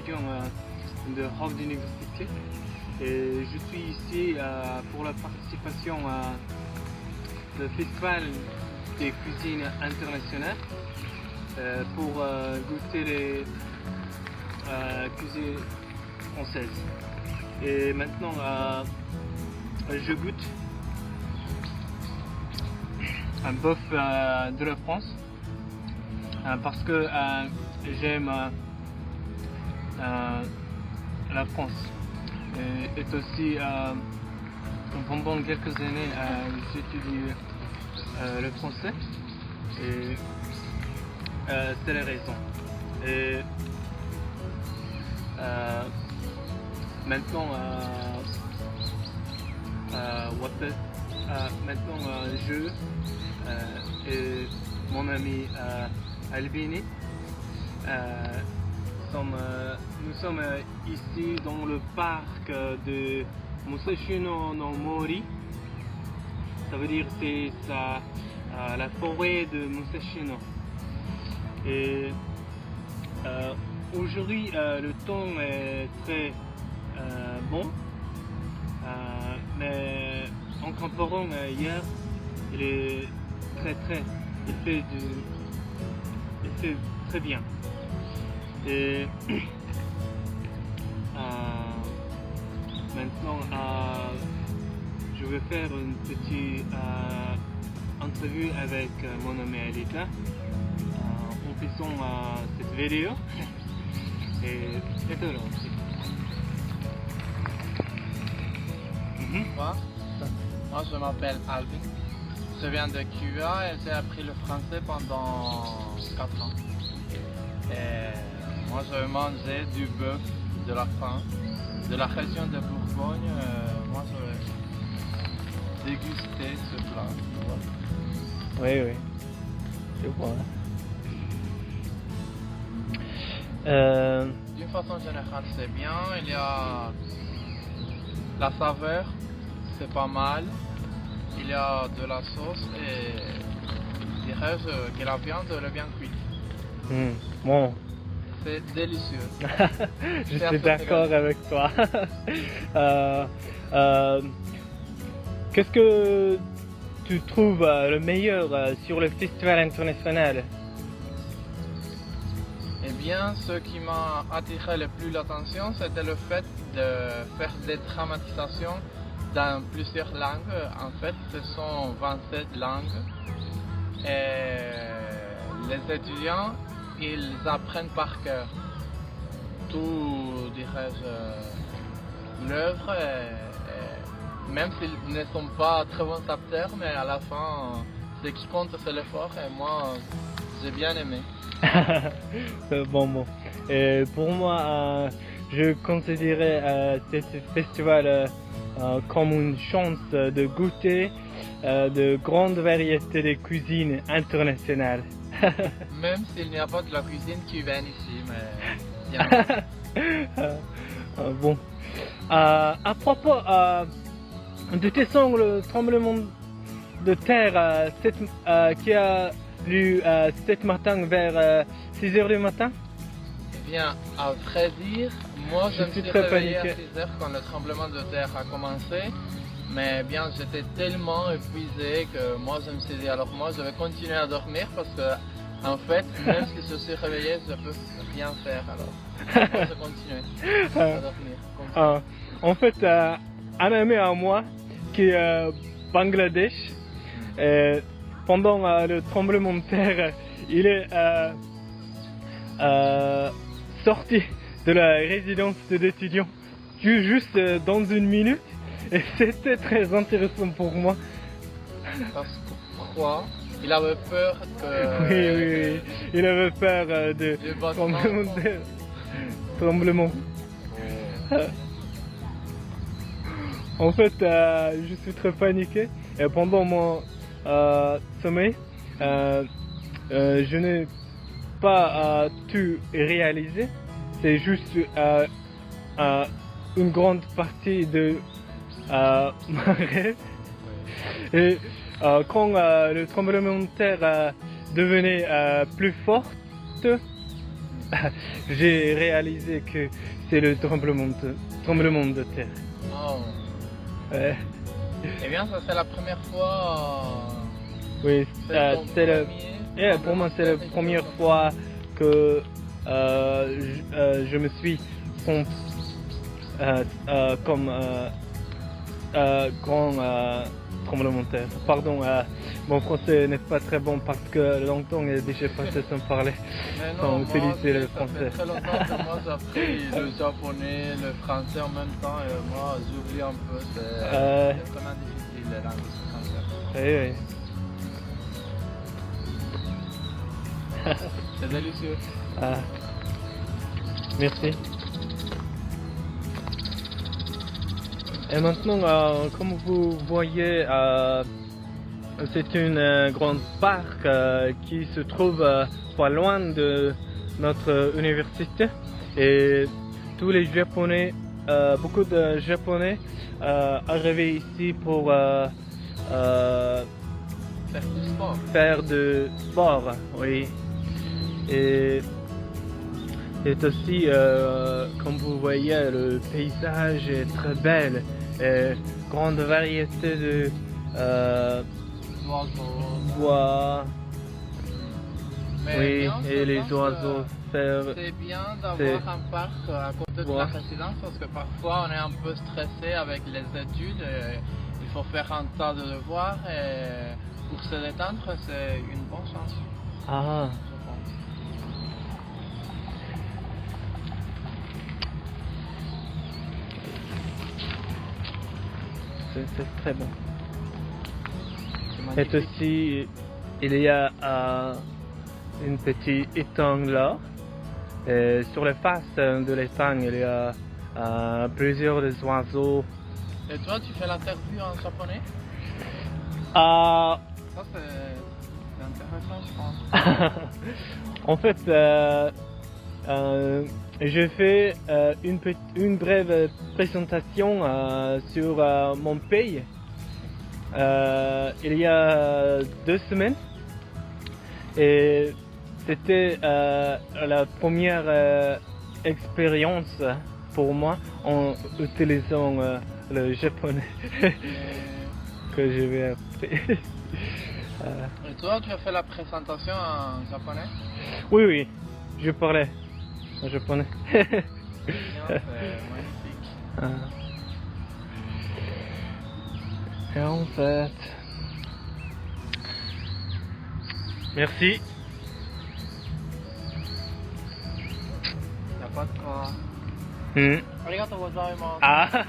étudiant de Harvard University. Et je suis ici pour la participation à le festival des cuisines internationales pour goûter les cuisines françaises. Et maintenant je goûte un bœuf de la France parce que j'aime la France. Et aussi pendant quelques années j'ai étudié le français et c'est la raison. Et maintenant je et mon ami Albini nous sommes ici dans le parc de Musashi no Mori. Ça veut dire c'est la forêt de Musashi no. Et aujourd'hui le temps est très bon, mais en comparant hier, il est il fait très bien. Et maintenant je vais faire une petite entrevue avec mon ami Alika en faisant cette vidéo. Et c'est tout aussi. Moi je m'appelle Alvin, je viens de Cuba et j'ai appris le français pendant 4 ans. Et moi je mangeais du bœuf de la France, de la région de Bourgogne. Moi je dégustais ce plat. Oui, oui, je vois. D'une façon générale c'est bien, il y a la saveur, c'est pas mal, il y a de la sauce et dirais-je que la viande est bien cuite. Bon. C'est délicieux. Je suis d'accord avec toi. Qu'est-ce que tu trouves le meilleur sur le festival international? Eh bien, ce qui m'a attiré le plus l'attention, c'était le fait de faire des dramatisations dans plusieurs langues. En fait, ce sont 27 langues. Et les étudiants, ils apprennent par cœur tout, dirais-je, l'œuvre. Même s'ils ne sont pas très bons acteurs, mais à la fin, ce qui compte, c'est l'effort. Et moi, j'ai bien aimé. Bon. Et pour moi, je considérais ce festival comme une chance de goûter de grandes variétés de cuisine internationale. Même s'il n'y a pas de la cuisine cubaine ici, mais bien. Bon. À propos de tes sons, le tremblement de terre qui a eu cet matin vers 6 h du matin? Eh bien, à vrai dire, moi je me suis réveillé à 6 h quand le tremblement de terre a commencé. Mais bien, j'étais tellement épuisé que moi je me suis dit, alors moi je vais continuer à dormir parce que en fait, même si je suis réveillé, je peux rien faire alors. Moi, je continue à dormir. En fait, un ami à moi qui est Bangladesh, pendant le tremblement de terre, il est sorti de la résidence d'étudiants juste dans une minute. Et c'était très intéressant pour moi. Parce que pourquoi? Il avait peur que... Oui, il avait peur de tremblement. En fait, je suis très paniqué. Et pendant mon sommeil, je n'ai pas tout réalisé. C'est juste une grande partie de mon rêve. Et quand le tremblement de terre devenait plus fort, j'ai réalisé que c'est le tremblement de terre. Oh. Ouais. Eh bien, ça c'est la première fois. Oui, pour moi c'est la première fois que je me suis comme grand tremblement de terre. Pardon, mon français n'est pas très bon parce que longtemps est déjà passé sans parler, sans utiliser le français. Ça fait très longtemps que moi j'ai appris le japonais, le français en même temps et moi j'oublie un peu, c'est vraiment difficile les langues françaises. Oui, oui. C'est délicieux. Merci. Et maintenant, comme vous voyez, c'est une grande parc qui se trouve pas loin de notre université. Et tous les Japonais, beaucoup de Japonais arrivent ici pour faire du sport. Oui. Et aussi, comme vous voyez, le paysage est très bel. Et grande variété de bois. Oui, bien, et les oiseaux. C'est bien d'avoir un parc à côté de la résidence parce que parfois on est un peu stressé avec les études. Et il faut faire un tas de devoirs et pour se détendre, c'est une bonne chance. Ah. C'est très bon. Et aussi, il y a une petite étang là. Et sur les faces de l'étang, il y a plusieurs des oiseaux. Et toi, tu fais l'interview en japonais? Ça c'est intéressant, je pense. En fait, je fais une brève présentation sur mon pays. Il y a 2 semaines. Et c'était la première expérience pour moi en utilisant le japonais que je vais appris. Et toi, tu as fait la présentation en japonais? Oui, oui, je parlais en japonais. C'est magnifique. Et en fait, merci. Y a pas de quoi. うん。ありがとうございます。あ